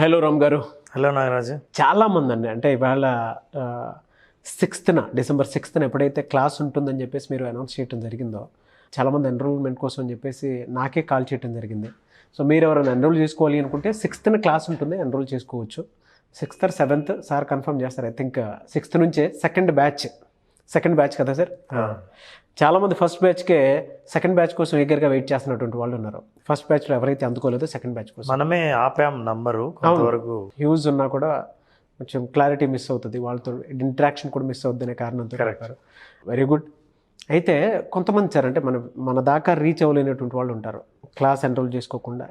Hello Ram గారు. Hello Nagaraju. చాలామంది అండి అంటే ఇవాళ 6th డిసెంబర్ 6th ఎప్పుడైతే క్లాస్ ఉంటుందని చెప్పేసి మీరు అనౌన్స్ చేయడం జరిగిందో చాలామంది ఎన్రోల్మెంట్ కోసం అని చెప్పేసి నాకే కాల్ చేయడం జరిగింది. సో మీరు ఎవరైనా ఎన్రోల్ చేసుకోవాలి అనుకుంటే 6th క్లాస్ ఉంటుంది, ఎన్రోల్ చేసుకోవచ్చు. 6th or 7th sir confirm చేస్తారు. ఐ థింక్ 6th నుంచే సెకండ్ బ్యాచ్ కదా సార్. చాలామంది ఫస్ట్ బ్యాచ్కే సెకండ్ బ్యాచ్ కోసం ఈగర్గా వెయిట్ చేస్తున్నటువంటి వాళ్ళు ఉన్నారు. ఫస్ట్ బ్యాచ్లో ఎవరైతే అందుకోలేదో సెకండ్ బ్యాచ్ కోసం మనమే ఆపాం నంబరు. కొంతవరకు యూజ్ ఉన్నా కూడా కొంచెం క్లారిటీ మిస్ అవుతుంది, వాళ్ళతో ఇంటరాక్షన్ కూడా మిస్ అవుతుంది అనే కారణంతో చెప్పారు. Very good. అయితే కొంతమంది సార్ అంటే మన దాకా రీచ్ అవ్వలేనటువంటి వాళ్ళు ఉంటారు, క్లాస్ ఎన్రోల్ చేసుకోకుండా.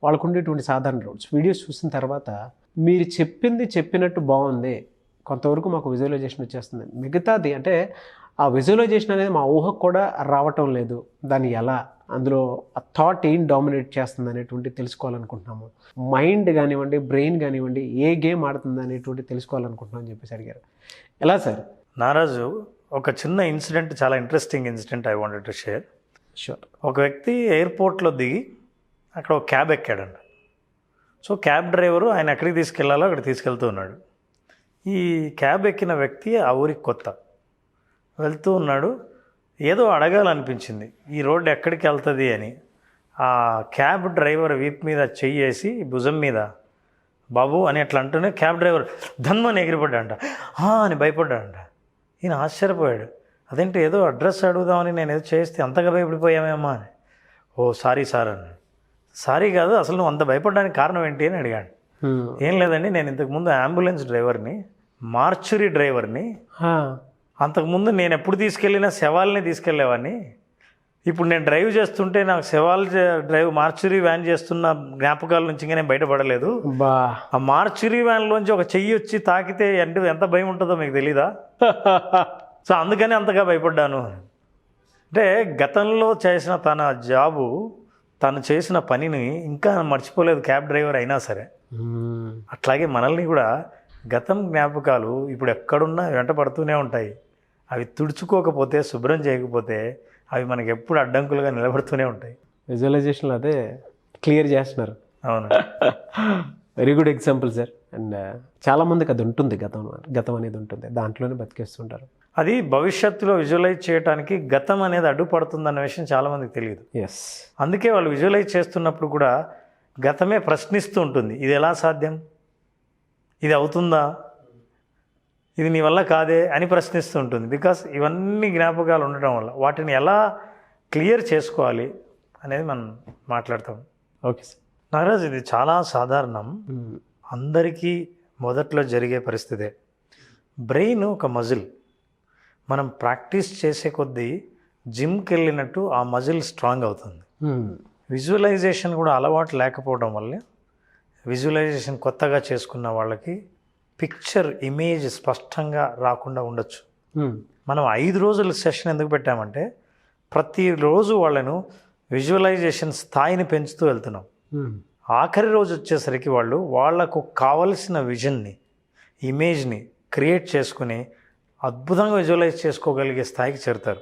వాళ్ళకు ఉండేటువంటి సాధారణ రూల్స్ వీడియోస్ చూసిన తర్వాత మీరు చెప్పినట్టు బాగుంది, కొంతవరకు మాకు విజువలైజేషన్ వచ్చేస్తుంది, మిగతాది అంటే ఆ విజువలైజేషన్ అనేది మా ఊహకు కూడా రావటం లేదు, దాన్ని ఎలా, అందులో ఆ థాట్ ఏం డామినేట్ చేస్తుంది అనేటువంటి తెలుసుకోవాలనుకుంటున్నాము. మైండ్ కానివ్వండి, బ్రెయిన్ కానివ్వండి, ఏ గేమ్ ఆడుతుంది అనేటువంటి తెలుసుకోవాలనుకుంటున్నాం అని చెప్పేసి అడిగారు. ఎలా సార్? నారాజు, ఒక చిన్న ఇన్సిడెంట్, చాలా interesting incident I wanted to share. Sure. ఒక వ్యక్తి ఎయిర్పోర్ట్లో దిగి అక్కడ ఒక క్యాబ్ ఎక్కాడండి. సో క్యాబ్ డ్రైవరు ఆయన ఎక్కడికి తీసుకెళ్లాలో అక్కడ తీసుకెళ్తూ ఉన్నాడు. ఈ క్యాబ్ ఎక్కిన వ్యక్తి ఆ ఊరికి కొత్త, వెళ్తూ ఉన్నాడు. ఏదో అడగాలనిపించింది, ఈ రోడ్డు ఎక్కడికి వెళ్తుంది అని. ఆ క్యాబ్ డ్రైవర్ వీప్ మీద చెయ్యేసి భుజం మీద బాబు అని అట్లా అంటూనే క్యాబ్ డ్రైవర్ ధన్మని ఎగిరిపడ్డాడంట. అని భయపడ్డాడంట. ఈయన ఆశ్చర్యపోయాడు, అదేంటి ఏదో అడ్రస్ అడుగుదామని నేను ఏదో చేస్తే అంతగా భయపడిపోయామేమో అని. ఓ సారీ సార్ అన్నాడు. సారీ కాదు, అసలు నువ్వు అంత భయపడడానికి కారణం ఏంటి అని అడిగాడు. ఏం లేదండి, నేను ఇంతకుముందు అంబులెన్స్ డ్రైవర్ని, మార్చురీ డ్రైవర్ని. అంతకుముందు నేను ఎప్పుడు తీసుకెళ్ళినా శవాల్ని తీసుకెళ్లేవాడిని. ఇప్పుడు నేను డ్రైవ్ చేస్తుంటే నాకు శవాలు మార్చురీ వ్యాన్ చేస్తున్న జ్ఞాపకాల నుంచి ఇంకా నేను బయటపడలేదు. ఆ మార్చురీ వ్యాన్లోంచి ఒక చెయ్యి వచ్చి తాకితే ఎంత భయం ఉంటుందో మీకు తెలీదా? సో అందుకని అంతగా భయపడ్డాను. అంటే గతంలో చేసిన తన జాబు, తను చేసిన పనిని ఇంకా మర్చిపోలేదు క్యాబ్ డ్రైవర్ అయినా సరే. అట్లాగే మనల్ని కూడా గతం జ్ఞాపకాలు ఇప్పుడు ఎక్కడున్నా వెంట పడుతూనే ఉంటాయి. అవి తుడుచుకోకపోతే, శుభ్రం చేయకపోతే అవి మనకి ఎప్పుడు అడ్డంకులుగా నిలబడుతూనే ఉంటాయి. విజువలైజేషన్లో అదే క్లియర్ చేస్తున్నారు. అవును. Very good example sir. And చాలామందికి అది ఉంటుంది, గతం అనేది ఉంటుంది, దాంట్లోనే బతికేస్తుంటారు. అది భవిష్యత్తులో విజువలైజ్ చేయడానికి గతం అనేది అడ్డుపడుతుందన్న విషయం చాలామందికి తెలియదు. ఎస్. అందుకే వాళ్ళు విజువలైజ్ చేస్తున్నప్పుడు కూడా గతమే ప్రశ్నిస్తూ ఉంటుంది, ఇది ఎలా సాధ్యం, ఇది అవుతుందా, ఇది నీ వల్ల కాదే అని ప్రశ్నిస్తూ ఉంటుంది. బికాస్ ఇవన్నీ జ్ఞాపకాలు ఉండటం వల్ల వాటిని ఎలా క్లియర్ చేసుకోవాలి అనేది మనం మాట్లాడతాం. Okay sir. నాగరాజ్, ఇది చాలా సాధారణం, అందరికీ మొదట్లో జరిగే పరిస్థితే. బ్రెయిన్ ఒక మజిల్. మనం ప్రాక్టీస్ చేసే కొద్దీ జిమ్కి వెళ్ళినట్టు ఆ మజిల్ స్ట్రాంగ్ అవుతుంది. విజువలైజేషన్ కూడా అలవాటు లేకపోవడం వల్ల విజువలైజేషన్ కొత్తగా చేసుకున్న వాళ్ళకి పిక్చర్, ఇమేజ్ స్పష్టంగా రాకుండా ఉండొచ్చు. మనం 5 రోజుల సెషన్ ఎందుకు పెట్టామంటే ప్రతిరోజు వాళ్ళను విజువలైజేషన్ స్థాయిని పెంచుతూ వెళ్తున్నాం. ఆఖరి రోజు వచ్చేసరికి వాళ్లకు కావలసిన విజన్ని, ఇమేజ్ని క్రియేట్ చేసుకుని అద్భుతంగా విజువలైజ్ చేసుకోగలిగే స్థాయికి చేరుతారు.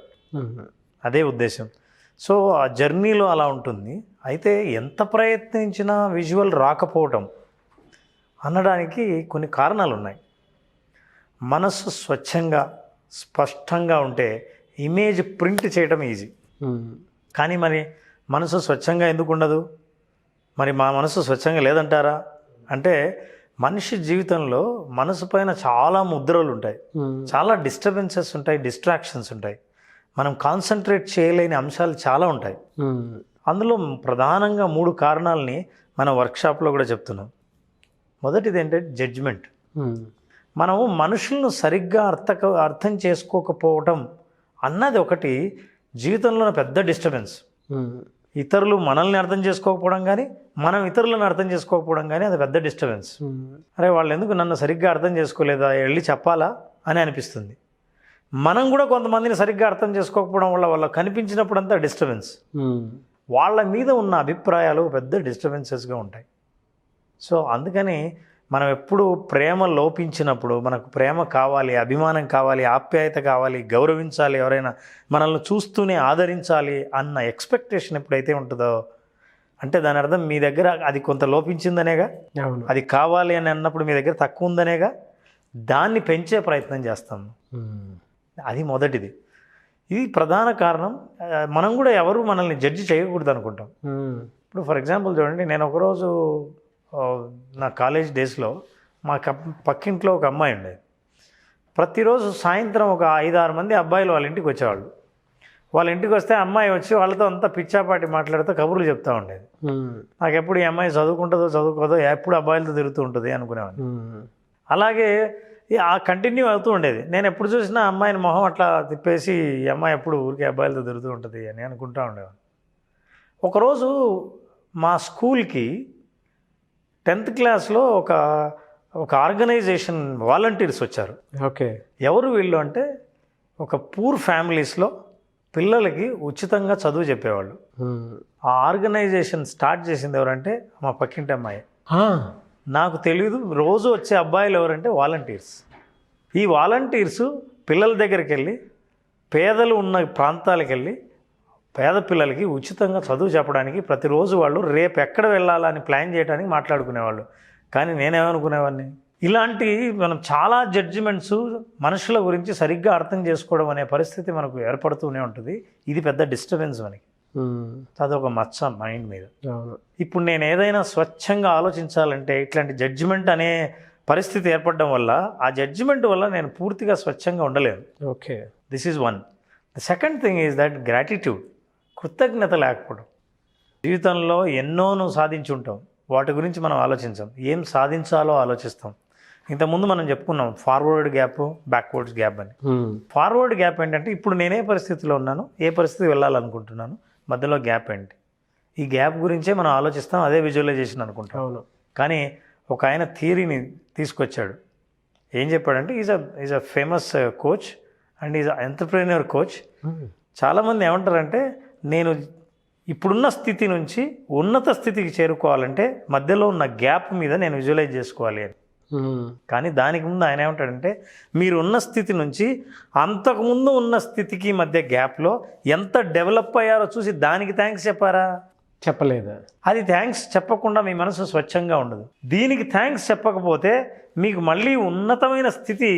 అదే ఉద్దేశం. సో ఆ జర్నీలో అలా ఉంటుంది. అయితే ఎంత ప్రయత్నించినా విజువల్ రాకపోవటం అనడానికి కొన్ని కారణాలు ఉన్నాయి. మనసు స్వచ్ఛంగా, స్పష్టంగా ఉంటే ఇమేజ్ ప్రింట్ చేయడం ఈజీ. కానీ మరి మనసు స్వచ్ఛంగా ఎందుకు ఉండదు? మరి మా మనసు స్వచ్ఛంగా లేదంటారా అంటే, మనిషి జీవితంలో మనసు పైన చాలా ముద్రలు ఉంటాయి, చాలా డిస్టర్బెన్సెస్ ఉంటాయి, డిస్ట్రాక్షన్స్ ఉంటాయి, మనం కాన్సన్ట్రేట్ చేయలేని అంశాలు చాలా ఉంటాయి. అందులో ప్రధానంగా 3 కారణాలని మన వర్క్షాప్లో కూడా చెప్తున్నాం. మొదటిది ఏంటంటే జడ్జిమెంట్. మనము మనుషులను సరిగ్గా అర్థం చేసుకోకపోవటం అన్నది ఒకటి జీవితంలో పెద్ద డిస్టర్బెన్స్. ఇతరులు మనల్ని అర్థం చేసుకోకపోవడం కానీ, మనం ఇతరులను అర్థం చేసుకోకపోవడం కానీ అది పెద్ద డిస్టర్బెన్స్. అరే వాళ్ళు ఎందుకు నన్ను సరిగ్గా అర్థం చేసుకోలేదా, వెళ్ళి చెప్పాలా అని అనిపిస్తుంది. మనం కూడా కొంతమందిని సరిగ్గా అర్థం చేసుకోకపోవడం వల్ల వాళ్ళకి కనిపించినప్పుడంతా డిస్టర్బెన్స్. వాళ్ళ మీద ఉన్న అభిప్రాయాలు పెద్ద డిస్టర్బెన్సెస్గా ఉంటాయి. సో అందుకని మనం ఎప్పుడు ప్రేమ లోపించినప్పుడు, మనకు ప్రేమ కావాలి, అభిమానం కావాలి, ఆప్యాయత కావాలి, గౌరవించాలి, ఎవరైనా మనల్ని చూస్తూనే ఆదరించాలి అన్న ఎక్స్పెక్టేషన్ ఎప్పుడైతే ఉంటుందో అంటే దాని అర్థం మీ దగ్గర అది కొంత లోపించిందనేగా, అవును. అది కావాలి అని అన్నప్పుడు మీ దగ్గర తక్కువ ఉందనేగా, దాన్ని పెంచే ప్రయత్నం చేస్తాం. అది మొదటిది. ఇది ప్రధాన కారణం. మనం కూడా ఎవరు మనల్ని జడ్జి చేయకూడదు అనుకుంటాం. ఇప్పుడు ఫర్ ఎగ్జాంపుల్ చూడండి, నేను ఒకరోజు నా కాలేజ్ డేస్లో మా పక్కింట్లో ఒక అమ్మాయి ఉండేది. ప్రతిరోజు సాయంత్రం ఒక 5-6 మంది అబ్బాయిలు వాళ్ళ ఇంటికి వచ్చేవాళ్ళు. వాళ్ళ ఇంటికి వస్తే అమ్మాయి వచ్చి వాళ్ళతో అంతా పిచ్చాపాటి మాట్లాడుతూ కబుర్లు చెప్తూ ఉండేది. నాకు ఎప్పుడు ఈ అమ్మాయి చదువుకుంటుందో చదువుకోదో, ఎప్పుడు అబ్బాయిలతో తిరుగుతూ ఉంటుంది అనుకునేవాడిని. అలాగే ఆ కంటిన్యూ అవుతూ ఉండేది. నేను ఎప్పుడు చూసినా అమ్మాయిని మొహం అట్లా తిప్పేసి ఈ అమ్మాయి ఎప్పుడు ఊరికే అబ్బాయిలతో తిరుగుతూ ఉంటుంది అని అనుకుంటూ ఉండేవాడిని. ఒకరోజు మా స్కూల్కి 10th క్లాస్లో ఒక ఆర్గనైజేషన్ వాలంటీర్స్ వచ్చారు. ఓకే. ఎవరు వీళ్ళు అంటే, ఒక పూర్ ఫ్యామిలీస్లో పిల్లలకి ఉచితంగా చదువు చెప్పేవాళ్ళు. ఆ ఆర్గనైజేషన్ స్టార్ట్ చేసింది ఎవరంటే మా పక్కింటి అమ్మాయి. నాకు తెలియదు. రోజు వచ్చే అబ్బాయిలు ఎవరంటే వాలంటీర్స్. ఈ వాలంటీర్స్ పిల్లల దగ్గరికి వెళ్ళి, పేదలు ఉన్న ప్రాంతాలకు వెళ్ళి పేద పిల్లలకి ఉచితంగా చదువు చెప్పడానికి ప్రతిరోజు వాళ్ళు రేపు ఎక్కడ వెళ్ళాలని ప్లాన్ చేయడానికి మాట్లాడుకునేవాళ్ళు. కానీ నేనేమనుకునేవాడిని, ఇలాంటి మనం చాలా జడ్జిమెంట్స్ మనుషుల గురించి సరిగ్గా అర్థం చేసుకోవడం అనే పరిస్థితి మనకు ఏర్పడుతూనే ఉంటుంది. ఇది పెద్ద డిస్టర్బెన్స్ మనకి. అదొక మచ్చ మైండ్ మీద. ఇప్పుడు నేను ఏదైనా స్వచ్ఛంగా ఆలోచించాలంటే ఇట్లాంటి జడ్జిమెంట్ అనే పరిస్థితి ఏర్పడడం వల్ల, ఆ జడ్జిమెంట్ వల్ల నేను పూర్తిగా స్వచ్ఛంగా ఉండలేను. Okay. This is one. The second thing is that gratitude, కృతజ్ఞత లేకపోవడం. జీవితంలో ఎన్నోను సాధించి ఉంటాం, వాటి గురించి మనం ఆలోచించాం. ఏం సాధించాలో ఆలోచిస్తాం. ఇంతకుముందు మనం చెప్పుకున్నాం ఫార్వర్డ్ గ్యాప్, బ్యాక్వర్డ్స్ గ్యాప్ అని. ఫార్వర్డ్ గ్యాప్ ఏంటంటే ఇప్పుడు నేను ఏ పరిస్థితిలో ఉన్నాను, ఏ పరిస్థితి వెళ్ళాలనుకుంటున్నాను, మధ్యలో గ్యాప్ ఏంటి, ఈ గ్యాప్ గురించే మనం ఆలోచిస్తాం. అదే విజువలైజేషన్ అనుకుంటాం. అవును. కానీ ఒక ఆయన థియరీని తీసుకొచ్చాడు. ఏం చెప్పాడంటే, is a famous coach and is entrepreneur coach. చాలామంది ఏమంటారంటే, నేను ఇప్పుడున్న స్థితి నుంచి ఉన్నత స్థితికి చేరుకోవాలంటే మధ్యలో ఉన్న గ్యాప్ మీద నేను విజువలైజ్ చేసుకోవాలి అని. కానీ దానికి ముందు ఆయన ఏమంటాడంటే, మీరు ఉన్న స్థితి నుంచి అంతకుముందు ఉన్న స్థితికి మధ్య గ్యాప్లో ఎంత డెవలప్ అయ్యారో చూసి దానికి థ్యాంక్స్ చెప్పారా? చెప్పలేదు. అది థ్యాంక్స్ చెప్పకుండా మీ మనసు స్వచ్ఛంగా ఉండదు. దీనికి థ్యాంక్స్ చెప్పకపోతే మీకు మళ్ళీ ఉన్నతమైన స్థితి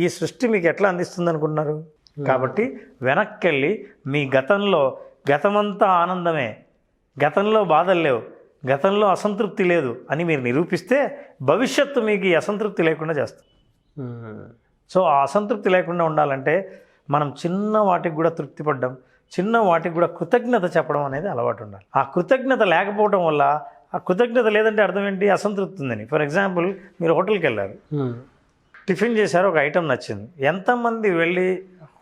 ఈ సృష్టి మీకు ఎట్లా అందిస్తుంది అనుకుంటున్నారు? కాబట్టి వెనక్కి వెళ్ళి మీ గతమంతా ఆనందమే, గతంలో బాధలు లేవు, గతంలో అసంతృప్తి లేదు అని మీరు నిరూపిస్తే భవిష్యత్తు మీకు ఈ అసంతృప్తి లేకుండా చేస్తుంది. సో ఆ అసంతృప్తి లేకుండా ఉండాలంటే మనం చిన్న వాటికి కూడా తృప్తి పడ్డం, చిన్న వాటికి కూడా కృతజ్ఞత చెప్పడం అనేది అలవాటు ఉండాలి. ఆ కృతజ్ఞత లేకపోవడం వల్ల, ఆ కృతజ్ఞత లేదంటే అర్థం ఏంటి? అసంతృప్తి ఉందని. ఫర్ ఎగ్జాంపుల్, మీరు హోటల్కి వెళ్ళారు, టిఫిన్ చేశారు, ఒక ఐటెం నచ్చింది. ఎంతమంది వెళ్ళి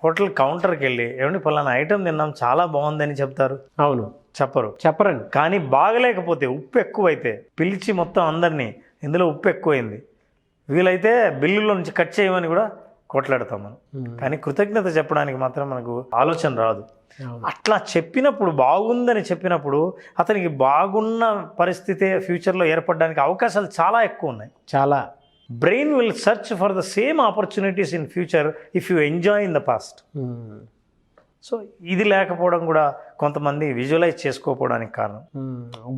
హోటల్ కౌంటర్కి వెళ్ళి ఏమంటే పలానా ఐటెం తిన్నాం చాలా బాగుందని చెప్తారు? అవును, చెప్పరండి. కానీ బాగలేకపోతే, ఉప్పు ఎక్కువైతే పిలిచి మొత్తం అందరినీ, ఇందులో ఉప్పు ఎక్కువైంది, వీలైతే బిల్లులో నుంచి కట్ చేయమని కూడా కొట్లాడతాం మనం. కానీ కృతజ్ఞత చెప్పడానికి మాత్రం మనకు ఆలోచన రాదు. అట్లా చెప్పినప్పుడు, బాగుందని చెప్పినప్పుడు అతనికి బాగున్న పరిస్థితి ఫ్యూచర్లో ఏర్పడడానికి అవకాశాలు చాలా ఎక్కువ ఉన్నాయి. చాలా. Brain will search for the same opportunities in future if you enjoy in the past. So ఇది లేకపోవడం కూడా కొంతమంది విజువలైజ్ చేసుకోకపోవడానికి కారణం.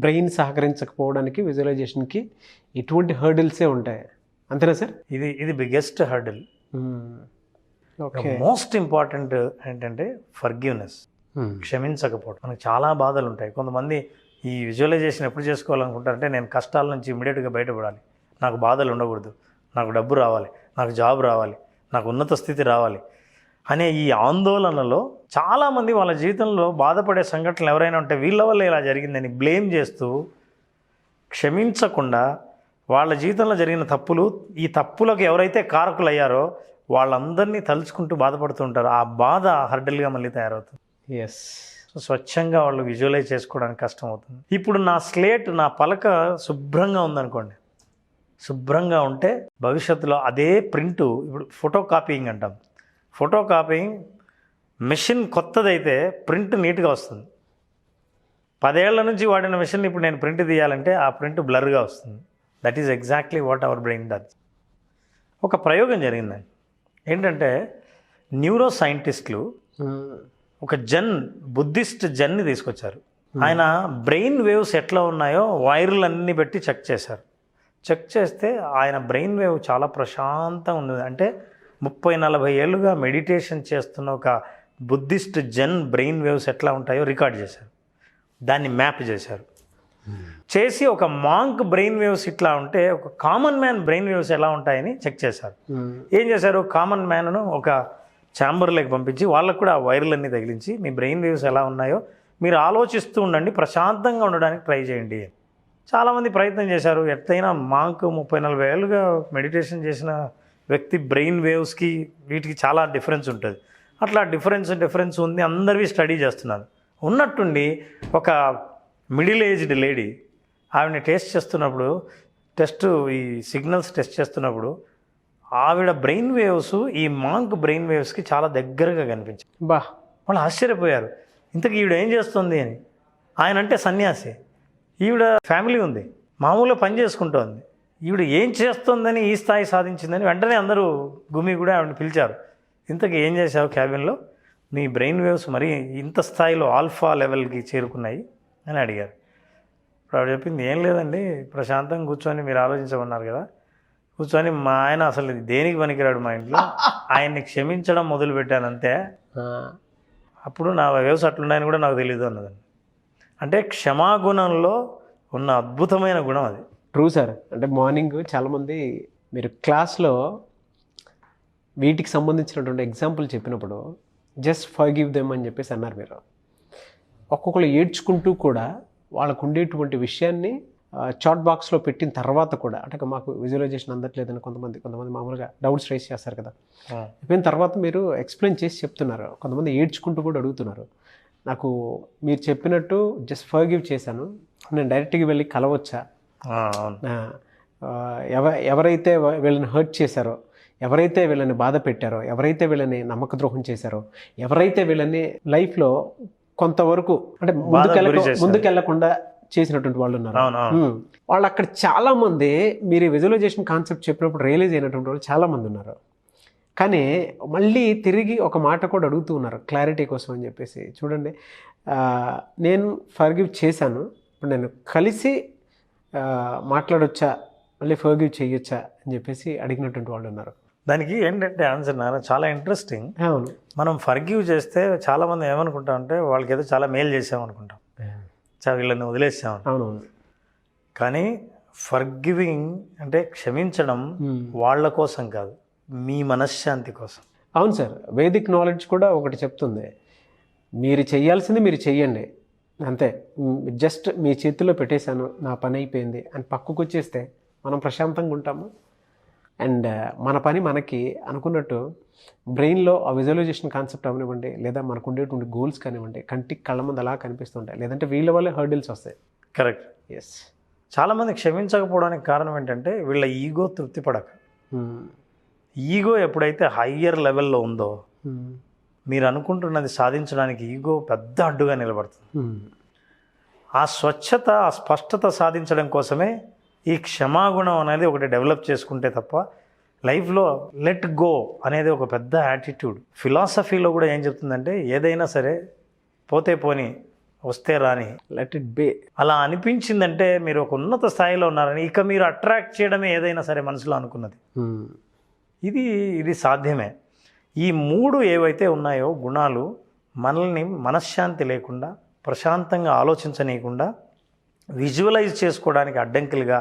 బ్రెయిన్ సహకరించకపోవడానికి విజువలైజేషన్కి ఎటువంటి హర్డిల్సే ఉంటాయి, అంతేనా సార్? ఇది బిగ్గెస్ట్ హర్డిల్. మోస్ట్ ఇంపార్టెంట్ ఏంటంటే ఫర్గివ్నెస్, క్షమించకపోవడం. మనకు చాలా బాధలు ఉంటాయి. కొంతమంది ఈ విజువలైజేషన్ ఎప్పుడు చేసుకోవాలనుకుంటారంటే, నేను కష్టాల నుంచి ఇమీడియట్గా బయటపడాలి, నాకు బాధలు ఉండకూడదు, నాకు డబ్బు రావాలి, నాకు జాబ్ రావాలి, నాకు ఉన్నత స్థితి రావాలి అనే ఈ ఆందోళనలో చాలామంది వాళ్ళ జీవితంలో బాధపడే సంఘటనలు ఎవరైనా ఉంటే వీళ్ళ వల్ల ఇలా జరిగిందని బ్లేమ్ చేస్తూ, క్షమించకుండా వాళ్ళ జీవితంలో జరిగిన తప్పులు, ఈ తప్పులకు ఎవరైతే కారకులయ్యారో వాళ్ళందరినీ తలుచుకుంటూ బాధపడుతూ ఉంటారు. ఆ బాధ హర్డల్గా మళ్ళీ తయారవుతుంది. ఎస్. సో స్వచ్ఛంగా వాళ్ళు విజువలైజ్ చేసుకోవడానికి కష్టం అవుతుంది. ఇప్పుడు నా స్లేట్, నా పలక శుభ్రంగా ఉందనుకోండి, శుభ్రంగా ఉంటే భవిష్యత్తులో అదే ప్రింటు, ఇప్పుడు ఫోటో కాపీయింగ్ అంటాం, ఫోటో కాపీయింగ్ మెషిన్ కొత్తదైతే ప్రింట్ నీట్గా వస్తుంది. 10 ఏళ్ల నుంచి వాడిన మెషిన్ ఇప్పుడు నేను ప్రింట్ తీయాలంటే ఆ ప్రింట్ బ్లర్గా వస్తుంది. That is exactly what our brain does. ఒక ప్రయోగం జరిగిందండి. ఏంటంటే, న్యూరో సైంటిస్టులు ఒక బుద్ధిస్ట్ జన్ని తీసుకొచ్చారు. ఆయన బ్రెయిన్ వేవ్స్ ఎట్లా ఉన్నాయో వైర్లన్నీ పెట్టి చెక్ చేశారు. చెక్ చేస్తే ఆయన బ్రెయిన్ వేవ్ చాలా ప్రశాంతంగా ఉంది. అంటే 30-40 ఏళ్ళుగా మెడిటేషన్ చేస్తున్న ఒక బుద్ధిస్ట్ జెన్ బ్రెయిన్ వేవ్స్ ఎట్లా ఉంటాయో రికార్డ్ చేశారు. దాన్ని మ్యాప్ చేశారు. చేసి ఒక మాంక్ బ్రెయిన్ వేవ్స్ ఇట్లా ఉంటే ఒక కామన్ మ్యాన్ బ్రెయిన్ వేవ్స్ ఎలా ఉంటాయని చెక్ చేశారు. ఏం చేశారు, కామన్ మ్యాన్ను ఒక ఛాంబర్లోకి పంపించి వాళ్ళకు కూడా ఆ వైర్లన్నీ తగిలించి మీ బ్రెయిన్ వేవ్స్ ఎలా ఉన్నాయో మీరు ఆలోచిస్తూ ఉండండి, ప్రశాంతంగా ఉండడానికి ట్రై చేయండి. చాలామంది ప్రయత్నం చేశారు. ఎట్లయినా మాంక్ 30-40 ఏళ్ళుగా మెడిటేషన్ చేసిన వ్యక్తి బ్రెయిన్ వేవ్స్కి వీటికి చాలా డిఫరెన్స్ ఉంటుంది. అట్లా డిఫరెన్స్ ఉంది, అందరివి స్టడీ చేస్తున్నారు. ఉన్నట్టుండి ఒక మిడిల్ ఏజ్డ్ లేడీ ఆవిడని టెస్ట్ చేస్తున్నప్పుడు ఈ సిగ్నల్స్ టెస్ట్ చేస్తున్నప్పుడు ఆవిడ బ్రెయిన్ వేవ్స్ ఈ మాంక్ బ్రెయిన్ వేవ్స్కి చాలా దగ్గరగా కనిపించాయి. వాళ్ళు ఆశ్చర్యపోయారు, ఇంతకీ ఈవిడ ఏం చేస్తుంది అని. ఆయన అంటే సన్యాసి, ఈవిడ ఫ్యామిలీ ఉంది, మామూలుగా పని చేసుకుంటోంది. ఈవిడ ఏం చేస్తుందని ఈ స్థాయి సాధించిందని వెంటనే అందరూ గుమి కూడా ఆవిడని పిలిచారు. ఇంతకీ ఏం చేశావు క్యాబిన్లో, నీ బ్రెయిన్ వేవ్స్ మరి ఇంత స్థాయిలో ఆల్ఫా లెవెల్కి చేరుకున్నాయి అని అడిగారు. ఇప్పుడు ఆవిడ చెప్పింది, ఏం లేదండి, ప్రశాంతంగా కూర్చొని మీరు ఆలోచించమన్నారు కదా, కూర్చొని మా ఆయన అసలు దేనికి పనికిరాడు మా ఇంట్లో, ఆయన్ని క్షమించడం మొదలుపెట్టానంతే, అప్పుడు నా వేవ్స్ అట్లున్నాయని కూడా నాకు తెలియదు అన్నదండి. అంటే క్షమాగుణంలో ఉన్న అద్భుతమైన గుణం అది. True sir. అంటే మార్నింగ్ చాలామంది మీరు క్లాస్లో వీటికి సంబంధించినటువంటి ఎగ్జాంపుల్ చెప్పినప్పుడు జస్ట్ ఫర్గివ్ దెమ్ అని చెప్పేసి అన్నారు మీరు. ఒక్కొక్కరు ఏడ్చుకుంటూ కూడా వాళ్ళకు ఉండేటువంటి విషయాన్ని చాట్ బాక్స్లో పెట్టిన తర్వాత కూడా, అంటే మాకు విజువలైజేషన్ అందట్లేదని కొంతమంది మామూలుగా డౌట్స్ రైజ్ చేస్తారు కదా, అయిపోయిన తర్వాత మీరు ఎక్స్ప్లెయిన్ చేసి చెప్తున్నారు. కొంతమంది ఏడ్చుకుంటూ కూడా అడుగుతున్నారు, నాకు మీరు చెప్పినట్టు జస్ట్ ఫర్గివ్ చేశాను, నేను డైరెక్ట్గా వెళ్ళి కలవచ్చా, ఎవరైతే వీళ్ళని హర్ట్ చేశారో, ఎవరైతే వీళ్ళని బాధ పెట్టారో, ఎవరైతే వీళ్ళని నమ్మక ద్రోహం చేశారో, ఎవరైతే వీళ్ళని లైఫ్లో కొంతవరకు అంటే ముందుకెళ్లకుండా చేసినటువంటి వాళ్ళు ఉన్నారు. వాళ్ళు అక్కడ చాలామంది మీరు విజువలైజేషన్ కాన్సెప్ట్ చెప్పినప్పుడు రియలైజ్ అయినటువంటి వాళ్ళు చాలామంది ఉన్నారు. కానీ మళ్ళీ తిరిగి ఒక మాట కూడా అడుగుతూ ఉన్నారు క్లారిటీ కోసం అని చెప్పేసి. చూడండి, నేను ఫర్గివ్ చేశాను, ఇప్పుడు నేను కలిసి మాట్లాడొచ్చా, మళ్ళీ ఫర్గివ్ చేయొచ్చా అని చెప్పేసి అడిగినటువంటి వాళ్ళు ఉన్నారు. దానికి ఏంటంటే ఆన్సర్ చాలా ఇంట్రెస్టింగ్. అవును, మనం ఫర్గివ్ చేస్తే చాలామంది ఏమనుకుంటాం అంటే వాళ్ళకి ఏదో చాలా మేలు చేసామనుకుంటాం, వీళ్ళని వదిలేసామని. అవునవును. కానీ ఫర్గివింగ్ అంటే క్షమించడం వాళ్ళ కోసం కాదు, మీ మనశ్శాంతి కోసం. అవును సార్, వేదిక్ నాలెడ్జ్ కూడా ఒకటి చెప్తుంది, మీరు చేయాల్సింది మీరు చెయ్యండి అంతే, జస్ట్ మీ చేతిలో పెట్టేశాను, నా పని అయిపోయింది అని పక్కకు వచ్చేస్తే మనం ప్రశాంతంగా ఉంటాము. అండ్ మన పని మనకి అనుకున్నట్టు బ్రెయిన్లో ఆ విజువలైజేషన్ కాన్సెప్ట్ అవనివ్వండి, లేదా మనకు ఉండేటువంటి గోల్స్ కానివ్వండి, కంటికి కళ్ళ ముందు అలా కనిపిస్తుంటాయి, లేదంటే వీళ్ళ వల్లే హర్డిల్స్ వస్తాయి. కరెక్ట్. ఎస్. చాలామంది క్షమించకపోవడానికి కారణం ఏంటంటే వీళ్ళ ఈగో తృప్తిపడక. ఈగో ఎప్పుడైతే హయ్యర్ లెవెల్లో ఉందో మీరు అనుకుంటున్నది సాధించడానికి ఈగో పెద్ద అడ్డుగా నిలబడుతుంది. ఆ స్వచ్ఛత, ఆ స్పష్టత సాధించడం కోసమే ఈ క్షమాగుణం అనేది ఒకటి డెవలప్ చేసుకుంటే తప్ప లైఫ్లో లెట్ గో అనేది ఒక పెద్ద యాటిట్యూడ్. ఫిలాసఫీలో కూడా ఏం చెప్తుందంటే ఏదైనా సరే పోతే పోని వస్తే రాని, లెట్ ఇట్ బే. అలా అనిపించిందంటే మీరు ఒక ఉన్నత స్థాయిలో ఉన్నారని, ఇక మీరు అట్రాక్ట్ చేయడమే ఏదైనా సరే మనసులో అనుకున్నది. ఇది సాధ్యమే. ఈ 3 ఏవైతే ఉన్నాయో గుణాలు మనల్ని మనశ్శాంతి లేకుండా, ప్రశాంతంగా ఆలోచించనీయకుండా, విజువలైజ్ చేసుకోవడానికి అడ్డంకులుగా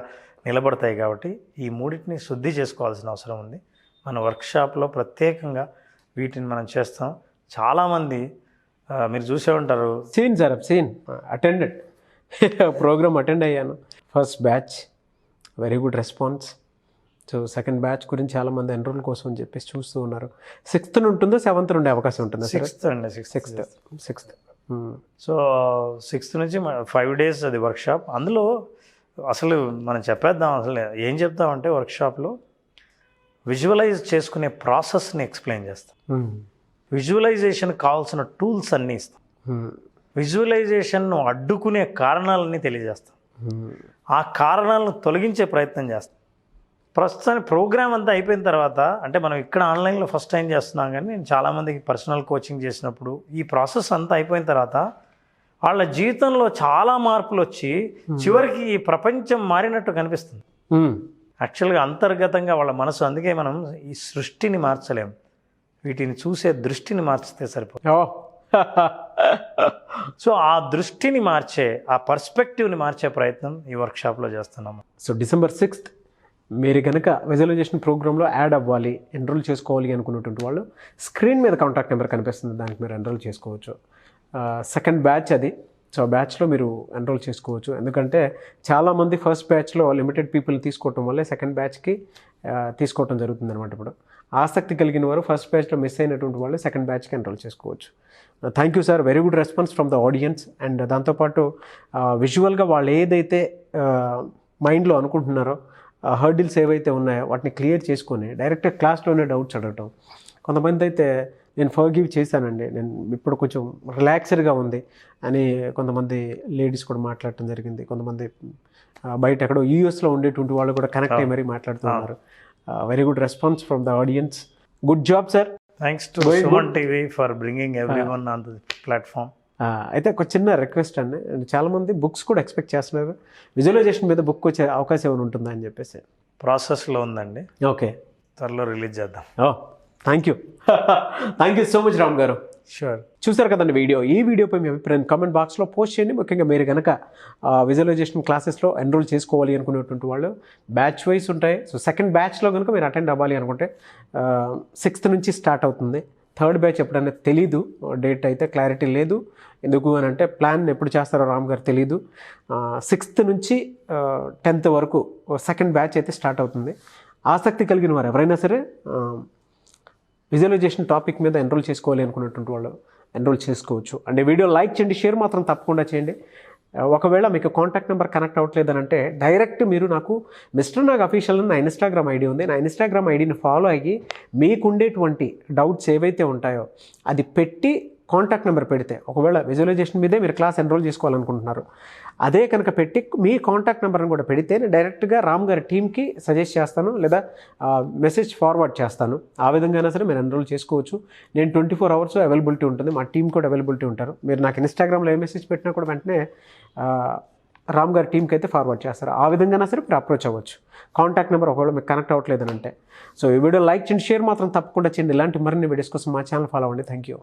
నిలబడతాయి. కాబట్టి ఈ 3టిని శుద్ధి చేసుకోవాల్సిన అవసరం ఉంది. మన వర్క్షాప్లో ప్రత్యేకంగా వీటిని మనం చేస్తాం. చాలామంది మీరు చూసే ఉంటారు. సీన్ అటెండెడ్ ప్రోగ్రామ్ అటెండ్ అయ్యాను. First batch very good response. So second batch గురించి చాలామంది ఎన్రోల్ కోసం అని చెప్పేసి చూస్తూ ఉన్నారు. 6th ఉంటుందో 7th ఉండే అవకాశం ఉంటుందా? 6th అండి. 6th. సో 6th నుంచి 5 days అది వర్క్షాప్. అందులో అసలు మనం చెప్పేద్దాం, అసలు ఏం చెప్తామంటే వర్క్షాప్లో విజువలైజ్ చేసుకునే ప్రాసెస్ని ఎక్స్ప్లెయిన్ చేస్తాం. విజువలైజేషన్ కావాల్సిన టూల్స్ అన్నీ ఇస్తాం. విజువలైజేషన్ను అడ్డుకునే కారణాలన్నీ తెలియజేస్తాం. ఆ కారణాలను తొలగించే ప్రయత్నం చేస్తాం. ప్రస్తుతానికి ప్రోగ్రామ్ అంతా అయిపోయిన తర్వాత, అంటే మనం ఇక్కడ ఆన్లైన్లో ఫస్ట్ టైం చేస్తున్నాం, కానీ నేను చాలామందికి పర్సనల్ కోచింగ్ చేసినప్పుడు ఈ ప్రాసెస్ అంతా అయిపోయిన తర్వాత వాళ్ళ జీవితంలో చాలా మార్పులు వచ్చి చివరికి ఈ ప్రపంచం మారినట్టు కనిపిస్తుంది. యాక్చువల్గా అంతర్గతంగా వాళ్ళ మనసు, అందుకే మనం ఈ సృష్టిని మార్చలేం, వీటిని చూసే దృష్టిని మార్చితే సరిపోతుంది. సో ఆ దృష్టిని మార్చే, ఆ పర్స్పెక్టివ్ని మార్చే ప్రయత్నం ఈ వర్క్షాప్లో చేస్తున్నాము. సో December 6th మీరు కనుక విజువలైజేషన్ ప్రోగ్రాంలో యాడ్ అవ్వాలి, ఎన్రోల్ చేసుకోవాలి అనుకున్నటువంటి వాళ్ళు స్క్రీన్ మీద కాంటాక్ట్ నెంబర్ కనిపిస్తుంది, దానికి మీరు ఎన్రోల్ చేసుకోవచ్చు. సెకండ్ బ్యాచ్ అది. సో బ్యాచ్లో మీరు ఎన్రోల్ చేసుకోవచ్చు. ఎందుకంటే చాలామంది ఫస్ట్ బ్యాచ్లో లిమిటెడ్ పీపుల్ తీసుకోవటం వల్లే సెకండ్ బ్యాచ్కి తీసుకోవటం జరుగుతుంది అనమాట. ఇప్పుడు ఆసక్తి కలిగిన వారు ఫస్ట్ బ్యాచ్లో మిస్ అయినటువంటి వాళ్ళు సెకండ్ బ్యాచ్కి ఎన్రోల్ చేసుకోవచ్చు. Thank you sir, very good response from the audience. And దాంతోపాటు విజువల్గా వాళ్ళు ఏదైతే మైండ్లో అనుకుంటున్నారో, హర్డిల్స్ ఏవైతే ఉన్నాయో వాటిని క్లియర్ చేసుకొని డైరెక్ట్గా క్లాస్లోనే డౌట్స్ అడగటం. కొంతమంది అయితే నేను ఫర్గివ్ చేశానండి, నేను ఇప్పుడు కొంచెం రిలాక్స్డ్గా ఉంది అని కొంతమంది లేడీస్ కూడా మాట్లాడటం జరిగింది. కొంతమంది బయట ఎక్కడో యూఎస్లో ఉండేటువంటి వాళ్ళు కూడా కనెక్ట్ అయ్యి మరీ మాట్లాడుతున్నారు. Very good response from the audience. Good job sir. Thanks to Suman TV for bringing everyone on the platform. అయితే ఒక చిన్న రిక్వెస్ట్ అండి, చాలామంది బుక్స్ కూడా ఎక్స్పెక్ట్ చేస్తున్నారు, విజువలైజేషన్ మీద బుక్ వచ్చే అవకాశం ఏమైనా ఉంటుందా అని చెప్పేసి. ప్రాసెస్లో ఉందండి, ఓకే, త్వరలో రిలీజ్ చేద్దాం. Thank you thank you so much Ram గారు. షూర్. చూసారు కదండి వీడియో. ఈ వీడియోపై మీ అభిప్రాయం కామెంట్ బాక్స్లో పోస్ట్ చేయండి. ముఖ్యంగా మీరు కనుక విజువలైజేషన్ క్లాసెస్లో ఎన్రోల్ చేసుకోవాలి అనుకునేటువంటి వాళ్ళు బ్యాచ్ వైజ్ ఉంటాయి. సో సెకండ్ బ్యాచ్లో కనుక మీరు అటెండ్ అవ్వాలి అనుకుంటే 6th నుంచి స్టార్ట్ అవుతుంది. థర్డ్ బ్యాచ్ ఎప్పుడైనా తెలీదు, డేట్ అయితే క్లారిటీ లేదు. ఎందుకు అని అంటే ప్లాన్ ఎప్పుడు చేస్తారో రామ్ గారు తెలీదు. 6th నుంచి 10th వరకు సెకండ్ బ్యాచ్ అయితే స్టార్ట్ అవుతుంది. ఆసక్తి కలిగిన వారు ఎవరైనా సరే విజువలైజేషన్ టాపిక్ మీద ఎన్రోల్ చేసుకోవాలి అనుకున్నటువంటి వాళ్ళు ఎన్రోల్ చేసుకోవచ్చు. అండ్ ఈ వీడియో లైక్ చేయండి, షేర్ మాత్రం తప్పకుండా చేయండి. ఒకవేళ మీకు కాంటాక్ట్ నెంబర్ కనెక్ట్ అవ్వట్లేదని అంటే డైరెక్ట్ మీరు నాకు మిస్టర్ నాగ్ అఫీషియల్ నా ఇన్స్టాగ్రామ్ ఐడి ఉంది, నా ఇన్స్టాగ్రామ్ ఐడిని ఫాలో అయ్యి మీకు ఉండేటువంటి డౌట్స్ ఏవైతే ఉంటాయో అది పెట్టి కాంటాక్ట్ నెంబర్ పెడితే, ఒకవేళ విజువలైజేషన్ మీదే మీరు క్లాస్ ఎన్రోల్ చేసుకోవాలనుకుంటున్నారు, అదే కనుక పెట్టి మీ కాంటాక్ట్ నెంబర్ని కూడా పెడితే నేను డైరెక్ట్గా రామ్ గారి టీమ్కి సజెస్ట్ చేస్తాను, లేదా మెసేజ్ ఫార్వర్డ్ చేస్తాను. ఆ విధంగా సరే మీరు ఎన్రోల్ చేసుకోవచ్చు. నేను 24 hours అవైలబిలిటీ ఉంటుంది, మా టీం కూడా అవైలబిలిటీ ఉంటారు. మీరు నాకు ఇన్స్టాగ్రామ్లో ఏ మెసేజ్ పెట్టినా కూడా వెంటనే రామ్ గారి టీంకి అయితే ఫార్వర్డ్ చేస్తారు. ఆ విధంగా సరే మీరు అప్రోచ్ అవ్వచ్చు. కాంటాక్ట్ నెంబర్ ఒకవేళ మీకు కనెక్ట్ అవ్వట్లేదని అంటే. సో ఈ వీడియో లైక్ చేయండి, షేర్ మాత్రం తప్పకుండా చేయండి. ఇలాంటి మరిన్ని వీడియోస్ కోసం మా ఛానల్ ఫాలో అవ్వండి. Thank you.